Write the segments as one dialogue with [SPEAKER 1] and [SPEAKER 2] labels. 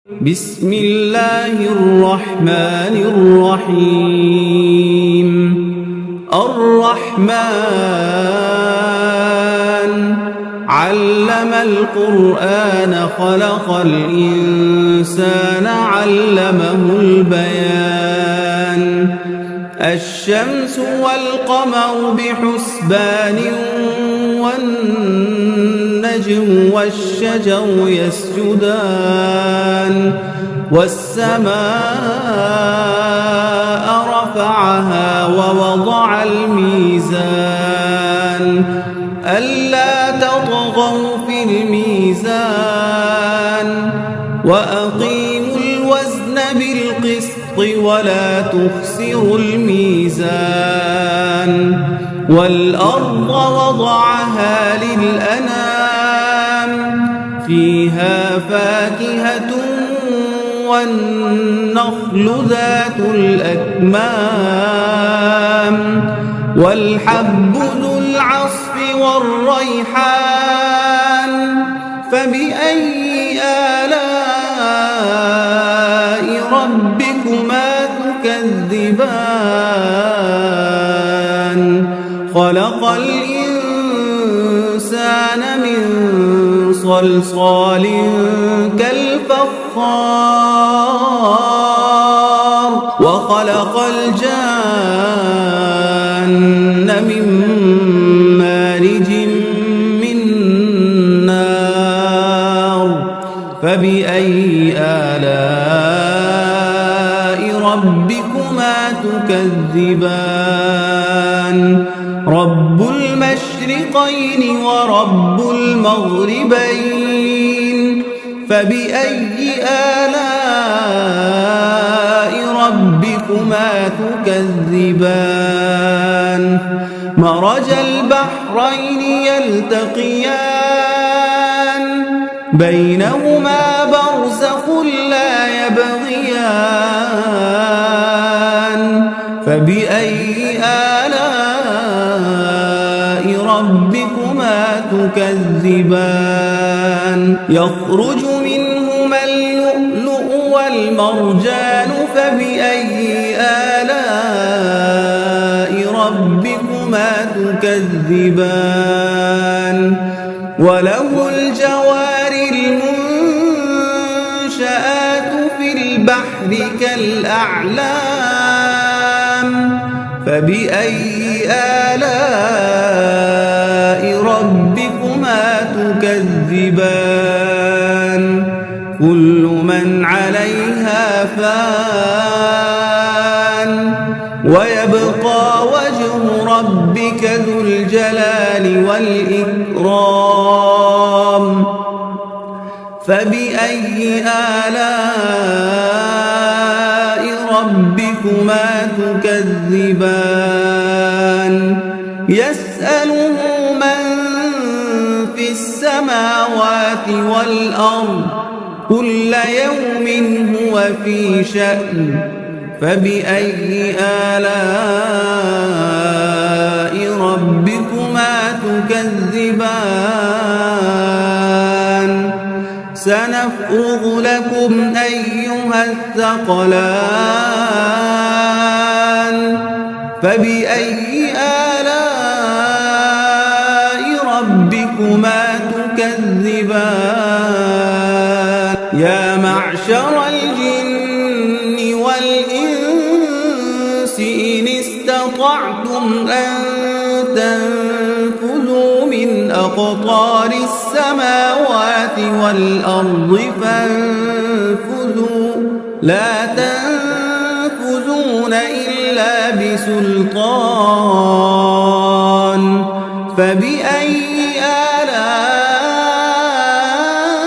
[SPEAKER 1] بسم الله الرحمن الرحيم. الرحمن علم القرآن خلق الإنسان علمه البيان. الشمس والقمر بحسبان والنجم والشجر يسجدان والسماء رفعها ووضع الميزان ألا تطغوا في الميزان وأقيموا الوزن بالقسط ولا تخسروا الميزان والأرض وضعها للأنام فيها فاكهة والنخل ذات الأكمام والحب ذو العصف والريحان فبأي آلاء ربكما تكذبان خلق الإنسان من صلصال كالفخار وخلق الجان من مارج من نار فبأي آلاء ربكما تكذبان رب المشرقين ورب المغربين فبأي آلاء ربكما تكذبان مرج البحرين يلتقيان بينهما برزخ لا يبغيان فبأي آلاء ربكما تكذبان يخرج منهما اللؤلؤ والمرجان فبأي آلاء ربكما تكذبان وله الجوار المنشآت في البحر كالأعلام فبأي آلاء ربكما تكذبان كل من عليها فان ويبقى وجه ربك ذو الجلال والإكرام فبأي آلاء ربكما تكذبان يسأله من في السماوات والأرض كل يوم هو في شأن فبأي آلاء ربكما تكذبان سنفرغ لكم أيها الثقلان فبأي آلاء ربكما تكذبان يا معشر الجن والإنس إن استطعتم أن تنفذوا من أقطار السماوات والأرض فانفذوا لا تنفذون إلا بسلطان فبأي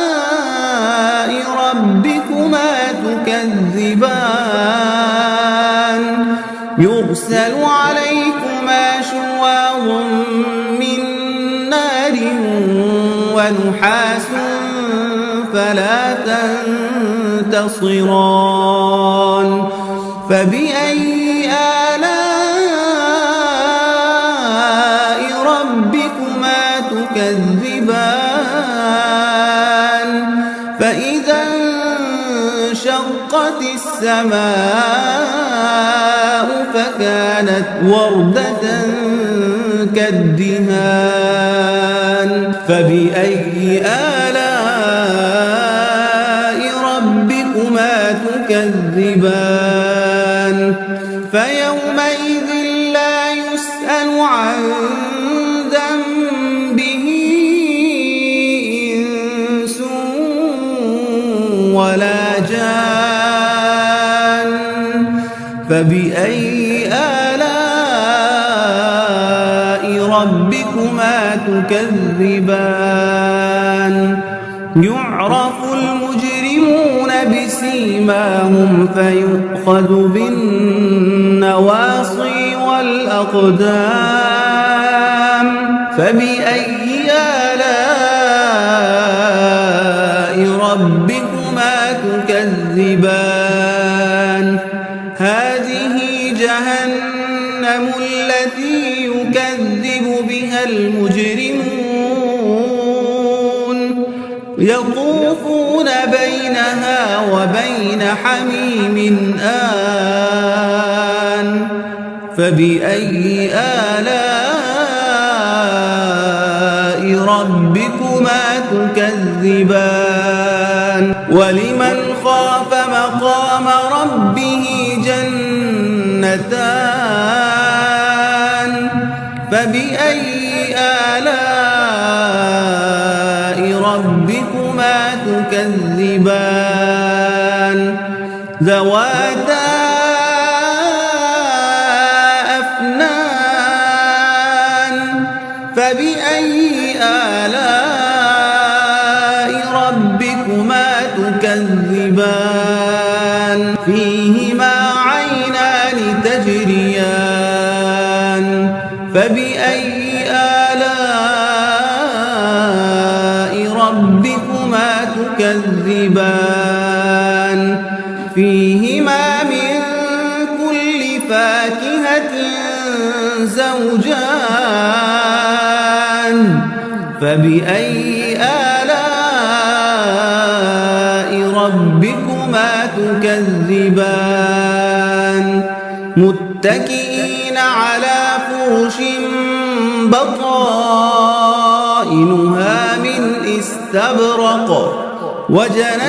[SPEAKER 1] آلاء ربكما تكذبان يرسل عليكما شواظ من نار ونحاس فلا تنتصران فبأي آلاء ربكما تكذبان فإذا وانشقت السماء فكانت وردة كالدهان فبأي آلاء ربكما تكذبان فيومئذ لا يسأل عن ذنبه إنس ولا جان فبأي آلاء ربكما تكذبان يعرف المجرمون بسيماهم فيؤخذ بالنواصي والأقدام فبأي آلاء ربكما تكذبان هذه جهنم التي يكذب بها المجرمون يطوفون بينها وبين حميم آن فبأي آلاء ربكما تكذبان ولمن خاف مقام ربه جنتان فبأي آلاء ربكما تكذبان ذواتا أفنان فبأي آلاء ربكما تكذبان فيهما عينان تجريان فبأي آلاء ربكما تكذبان فيهما من كل فاكهة زوجان فبأي آلاء ربكما تكذبان متكئين على فرش بطائنها من استبرق وجنى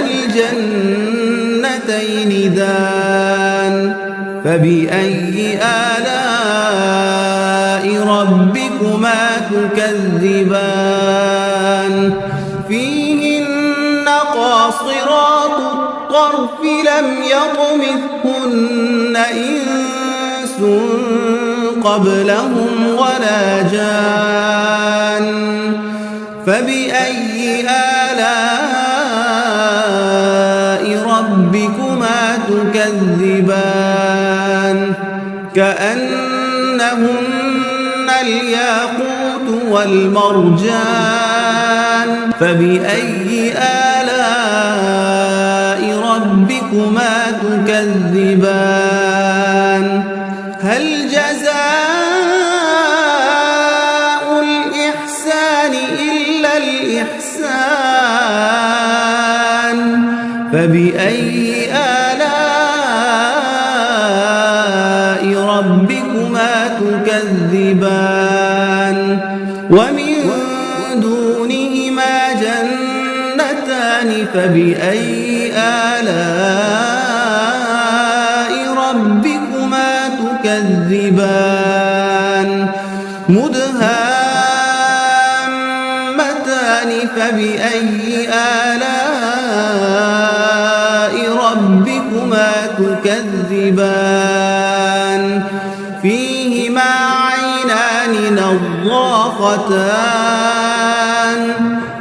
[SPEAKER 1] الجنتين دان فبأي آلاء ربكما تكذبان فيهن قاصرات الطرف لم يطمثهن إنس قبلهم ولا جان فبأي آلاء ربكما تكذبان كأنهن الياقوت والمرجان فبأي آلاء ربكما تكذبان هل جزاء الإحسان إلا الإحسان فبأي آلاء ربكما تكذبان ومن دونهما جنتان فبأي آلاء ربكما تكذبان مدهامتان فبأي آلاء ربكما تكذبان فيهما عينان نضاختان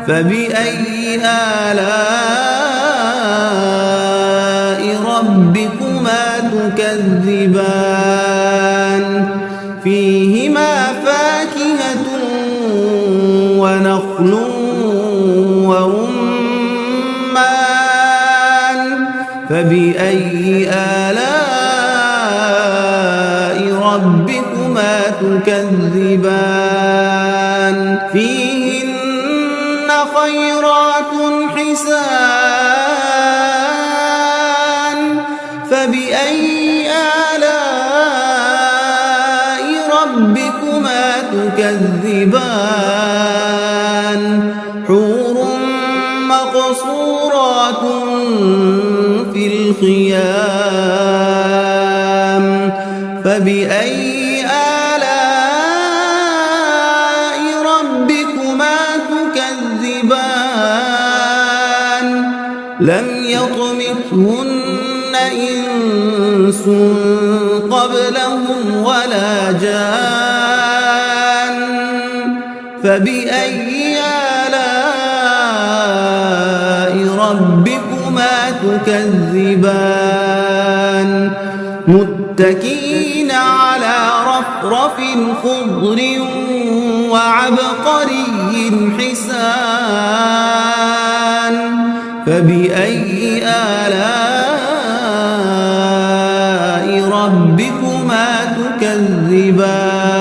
[SPEAKER 1] فبأي آلاء ربكما تكذبان فيهما فاكهة ونخل ورمان فبأي آلاء ربكما تكذبان فيهن خيرات حسان فبأي آلاء ربكما تكذبان حور مقصورات في الخيام فبأي آلاء ربكما تكذبان لم يطمثهن إنس قبلهم ولا جان فبأي آلاء ربكما تكذبان متكئين على رفرف خضر وعبقري حسان فبأي آلاء ربكما تكذبان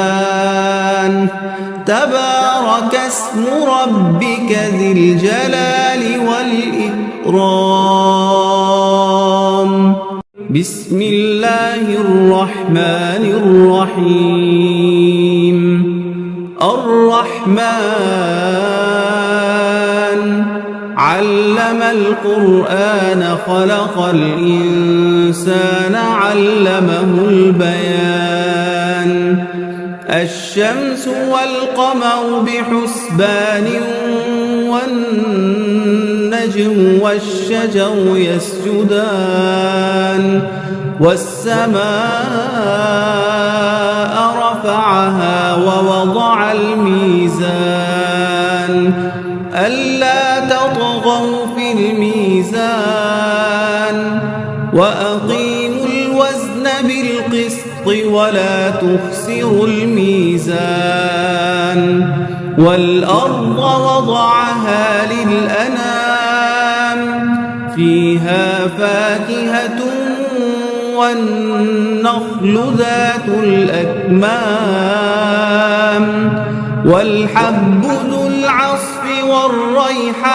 [SPEAKER 1] تبارك اسم ربك ذي الجلال والإكرام بسم الله الرحمن الرحيم الرحمن علم القرآن خلق الإنسان علمه البيان الشمس والقمر بحسبان والنجم والشجر يسجدان والسماء رفعها ووضع الميزان ألا تطغوا في الميزان وأقيموا الوزن بالقسط ولا تخسروا الميزان والأرض وضعها للأنام فيها فاكهة والنخل ذات الأكمام والحب ذو العصف والريحان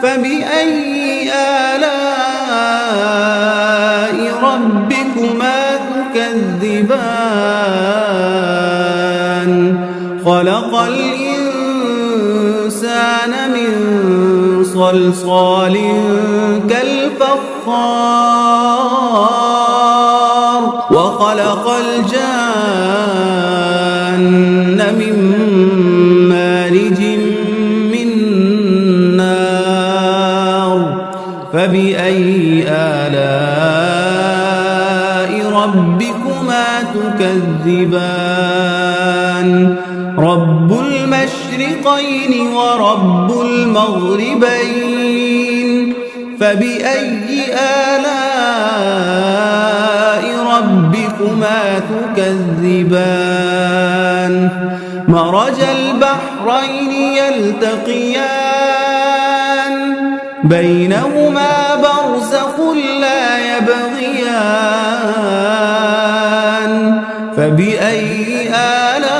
[SPEAKER 1] فبأي آلاء ربكما تكذبان خلق الإنسان من صلصال كالفخار وخلق الجان من مارج من نار فبأي آلاء ربكما تكذبان رب المشرقين ورب المغربين فبأي آلاء ربكما تكذبان مرج البحرين يلتقيان بينهما برزخ لا يبغيان فبأي آلاء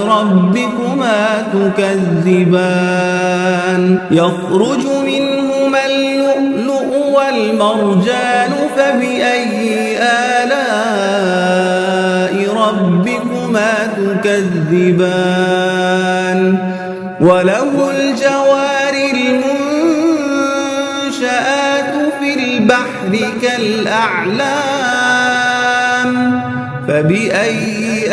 [SPEAKER 1] ربكما تكذبان يخرج منهما اللؤلؤ والمرجان فبأي آلاء ربكما تكذبان وله الجوار المنشآت في البحر كالأعلام فبأي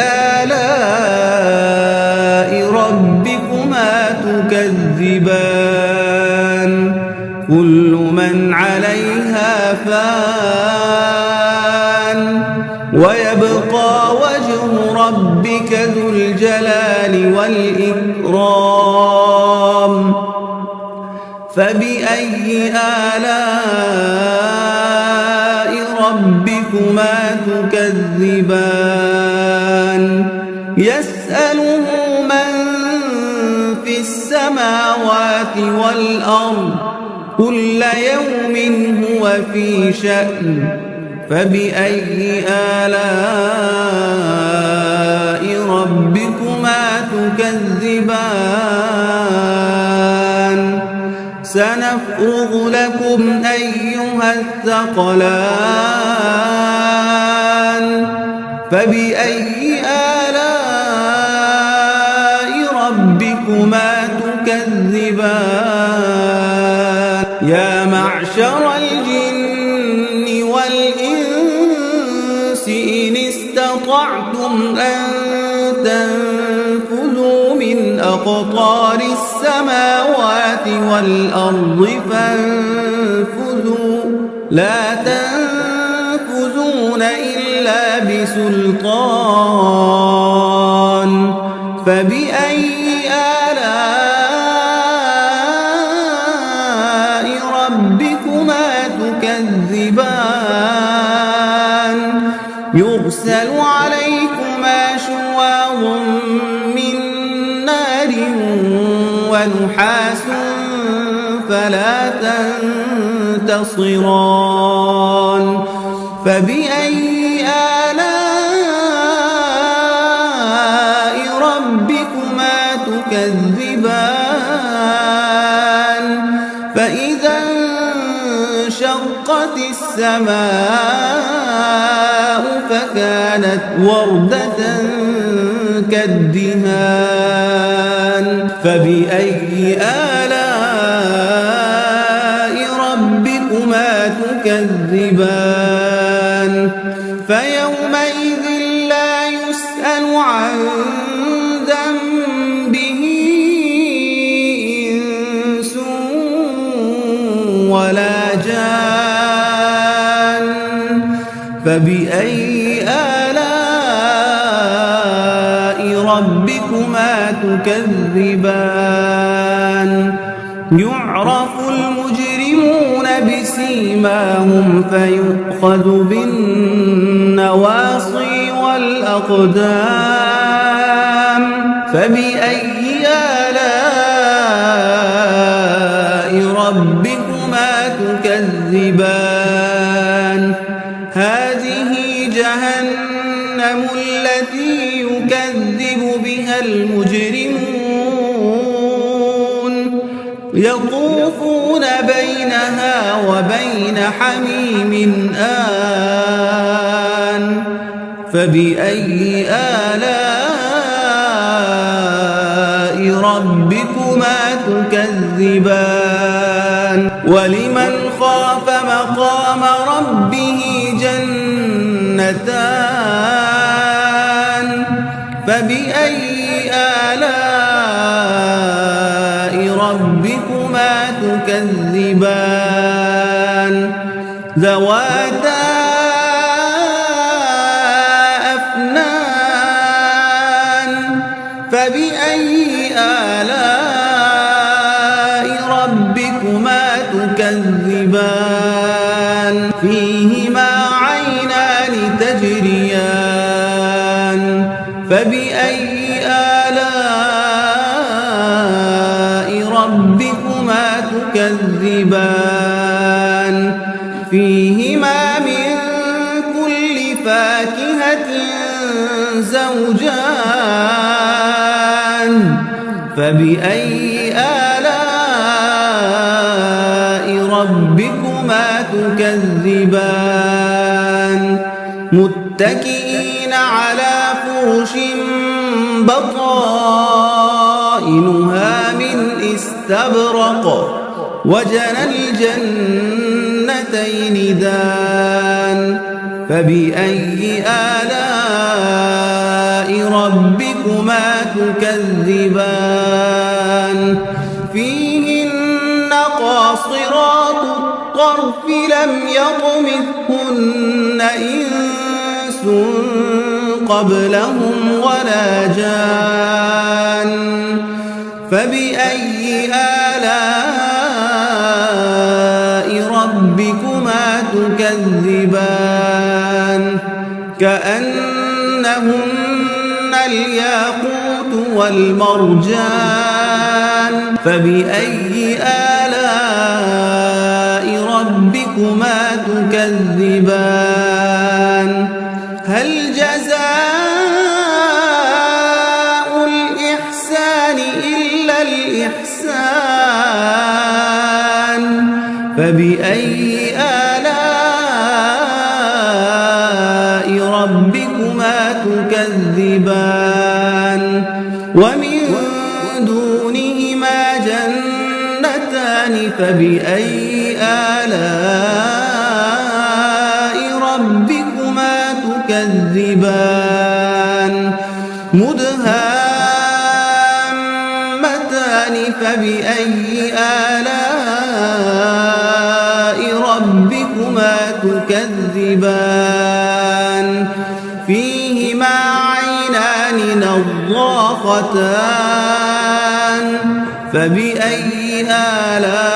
[SPEAKER 1] آلاء ربكما تكذبان كل من عليها فان ويبقى وجه ربك ذو الجلال والإكرام فبأي آلاء ربكما تكذبان يسأله من في السماوات والأرض كل يوم هو في شأن فبأي آلاء ربكما تكذبان سنفرغ لكم أيها الثقلان فبأي آلاء ربكما تكذبان يا معشر الجن والإنس إن استطعتم أن تنفذوا من أقطار السماوات والأرض فانفذوا لا تنفذون إلا بسلطان فبأي آلاء ربكما تكذبان يرسل عليكما شواظ من نار ونحاس فلا تنتصران فبأي آلاء ربكما تكذبان فإذا انشقت السماء فكانت وردة كالدهان فبأي آلاء ربكما تكذبان فيومئذ لا يسأل عن ذنبه إنس ولا جان فبأي آلاء ربكما تكذبان يعرف المجرمون بسيماهم فيؤخذ بالنواصي والأقدام فبأي آلاء ربكما تكذبان هذه جهنم التي يكذب بها المجرمون يطوفون بينها وبين حميم آن فبأي آلاء ربكما تكذبان ولمن خاف مقام ربه جنتان فبأي آلاء ربكما تكذبان ذواتا أفنان فبأي آلاء ربكما تكذبان فيهما عينان تجريان فبأي آلاء ربكما تكذبان فيهما من كل فاكهة زوجان فبأي آلاء ربكما تكذبان متكئين على فرش بطائنها من استبرق وجنى الجنتين دان فبأي آلاء ربكما تكذبان فيهن قاصرات الطرف لم يطمثهن إنس قبلهم ولا جان فبأي آلاء ربكما تكذبان كأنهن الياقوت والمرجان فبأي آلاء ربكما تكذبان هل جزاء الإحسان إلا الإحسان فبأي آلاء ربكما تكذبان ومن دونهما جنتان فبأي آلاء ربكما تكذبان مدهامتان فبأي آلاء ربكما تكذبان فيهما عينان نضاختان فبأي آلاء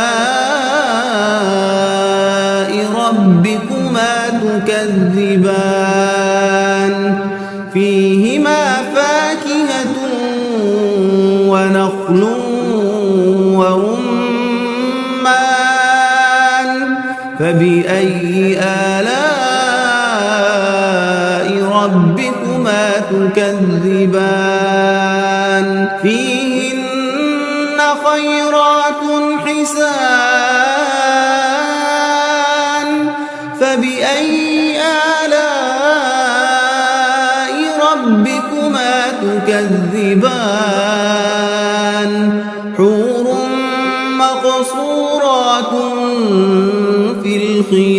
[SPEAKER 1] ربكما تكذبان فيهما فاكهة ونخل ورمان فبأي آلاء ربكما تكذبان فيهن خيرات حسان فبأي آلاء ربكما تكذبان حور مقصورات في الخيام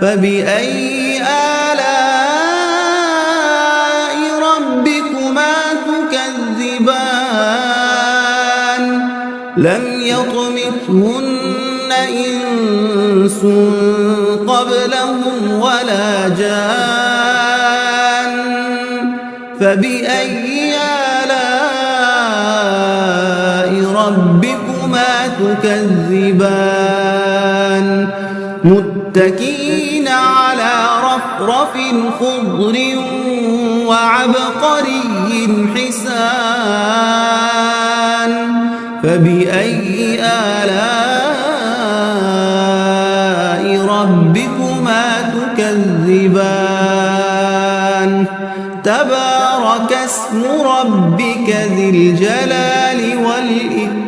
[SPEAKER 1] فبأي آلاء ربكما تكذبان لم يطمثهن إنس قبلهم ولا جان فبأي آلاء ربكما تكذبان متكئين على رفرف خضر وعبقري حسان فبأي آلاء ربكما تكذبان تبارك اسم ربك ذي الجلال والإكرام